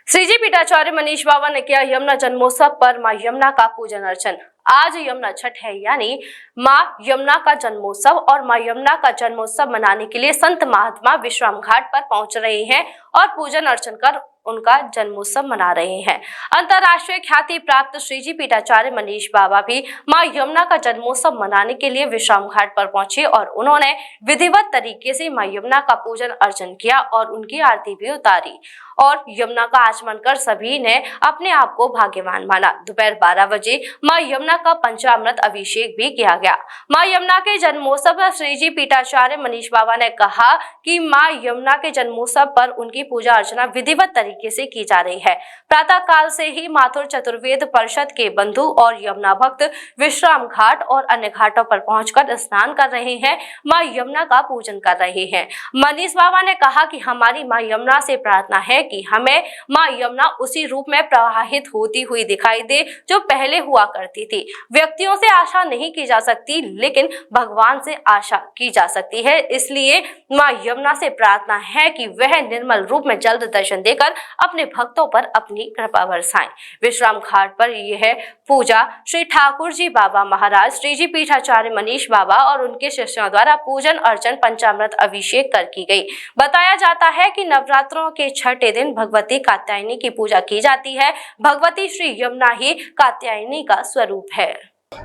श्रीजी पीठाचार्य मनीष बाबा ने किया यमुना जन्मोत्सव पर मां यमुना का पूजन अर्चन। आज यमुना छठ है, यानी मां यमुना का जन्मोत्सव और मां यमुना का जन्मोत्सव मनाने के लिए संत महात्मा विश्राम घाट पर पहुंच रहे हैं और पूजन अर्चन कर उनका जन्मोत्सव मना रहे हैं। अंतर्राष्ट्रीय ख्याति प्राप्त श्रीजी पीठाचार्य मनीष बाबा भी मां यमुना का जन्मोत्सव मनाने के लिए विश्राम घाट पर पहुंचे और उन्होंने विधिवत तरीके से मां यमुना का पूजन अर्चन किया और उनकी आरती भी उतारी और यमुना का आचमन कर सभी ने अपने आप को भाग्यवान माना। दोपहर 12 बजे मां यमुना का पंचामृत अभिषेक भी किया गया। मां यमुना के जन्मोत्सव पर श्रीजी पीठाचार्य मनीष बाबा ने कहा कि मां यमुना के जन्मोत्सव पर उनकी पूजा अर्चना विधिवत तरीके से की जा रही है। प्रातः काल से ही माथुर चतुर्वेद परिषद के बंधु और यमुना भक्त विश्राम घाट और अन्य घाटों पर पहुंचकर स्नान कर रहे हैं, मां यमुना का पूजन कर रहे हैं। मनीष बाबा ने कहा कि हमारी मां यमुना से प्रार्थना है कि हमें मां यमुना उसी रूप में प्रवाहित होती हुई दिखाई दे जो पहले हुआ करती थी। व्यक्तियों से आशा नहीं की जा सकती, लेकिन भगवान से आशा की जा सकती है। इसलिए मां यमुना से प्रार्थना है कि वह निर्मल रूप में जल्द दर्शन देकर अपने भक्तों पर अपनी कृपा बरसाएं। विश्राम घाट पर यह पूजा श्री ठाकुर जी बाबा महाराज, श्रीजी पीठाचार्य मनीष बाबा और उनके शिष्यों द्वारा पूजन अर्चन पंचामृत अभिषेक कर की गई। बताया जाता है कि नवरात्रों के छठे दिन भगवती कात्यायनी की पूजा की जाती है। भगवती श्री यमुना ही कात्यायनी का स्वरूप है।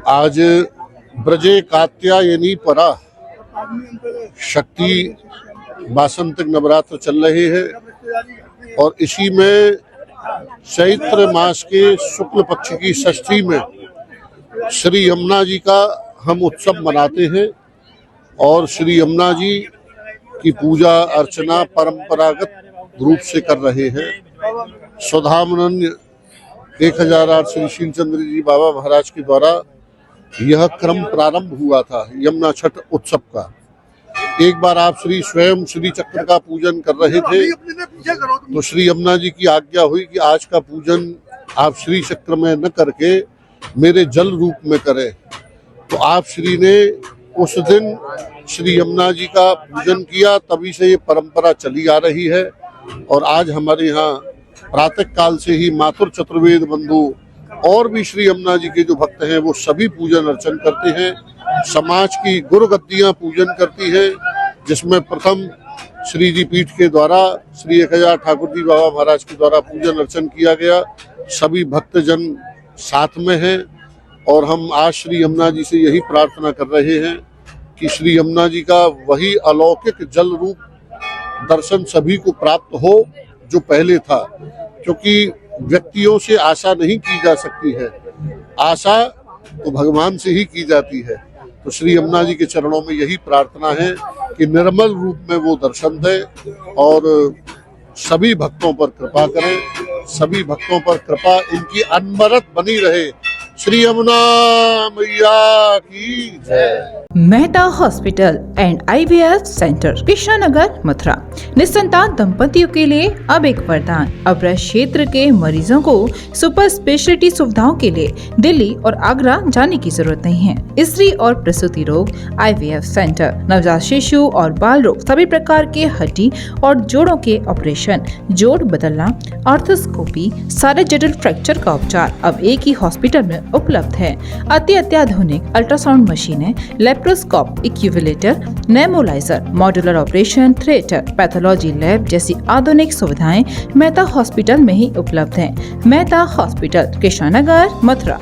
आज ब्रजे कात्यायनी परा शक्ति वासंतिक नवरात्र चल रहे हैं और इसी में चैत्र मास के शुक्ल पक्ष की षष्ठी में श्री यमुना जी का हम उत्सव मनाते हैं और श्री यमुना जी की पूजा अर्चना परंपरागत रूप से कर रहे हैं। स्वधामनन्य 1008 श्री शीलचंद्र जी बाबा महाराज के द्वारा यह क्रम प्रारंभ हुआ था यमुना छठ उत्सव का। एक बार आप स्वयं श्री चक्र का पूजन कर रहे थे तो श्री यमुना जी की आज्ञा हुई कि आज का पूजन आप श्री चक्र में न करके मेरे जल रूप में करें। तो आप श्री ने उस दिन श्री यमुना जी का पूजन किया, तभी से ये परंपरा चली आ रही है और आज हमारे यहाँ प्रातः काल से ही माथुर चतुर्वेद बंधु और भी श्री यमुना जी के जो भक्त हैं वो सभी पूजन अर्चन करते हैं। समाज की गुरु गद्दियां पूजन करती हैं, जिसमें प्रथम श्री जी पीठ के द्वारा श्री 1000 ठाकुर जी बाबा महाराज के द्वारा पूजन अर्चन किया गया। सभी भक्तजन साथ में हैं और हम आज श्री यमुना जी से यही प्रार्थना कर रहे हैं कि श्री यमुना जी का वही अलौकिक जल रूप दर्शन सभी को प्राप्त हो जो पहले था, क्योंकि व्यक्तियों से आशा नहीं की जा सकती है, आशा तो भगवान से ही की जाती है। तो श्री यमुना जी के चरणों में यही प्रार्थना है कि निर्मल रूप में वो दर्शन दे और सभी भक्तों पर कृपा करें, सभी भक्तों पर कृपा इनकी अनवरत बनी रहे। श्री यमुना मैया की जय। Mehta hospital and IVF centre, Krishnanagar, Mathura. निसंतान दंपतियों के लिए अब एक वरदान। अब क्षेत्र के मरीजों को सुपर स्पेशलिटी सुविधाओं के लिए दिल्ली और आगरा जाने की जरूरत नहीं है। स्त्री और प्रसूति रोग IVF सेंटर, नवजात शिशु और बाल रोग, सभी प्रकार के हड्डी और जोड़ों के ऑपरेशन, जोड़ बदलना, आर्थोस्कोपी, सारे जटिल फ्रैक्चर का उपचार अब एक ही हॉस्पिटल में उपलब्ध है। अत्याधुनिक अल्ट्रासाउंड मशीनें, लेप्रोस्कोप, इक्यूविलेटर, nebuliser, modular operation theatre, pathology lab जैसी आधुनिक सुविधाएं मेहता हॉस्पिटल में ही उपलब्ध हैं। मेहता हॉस्पिटल, कृष्णानगर, मथुरा।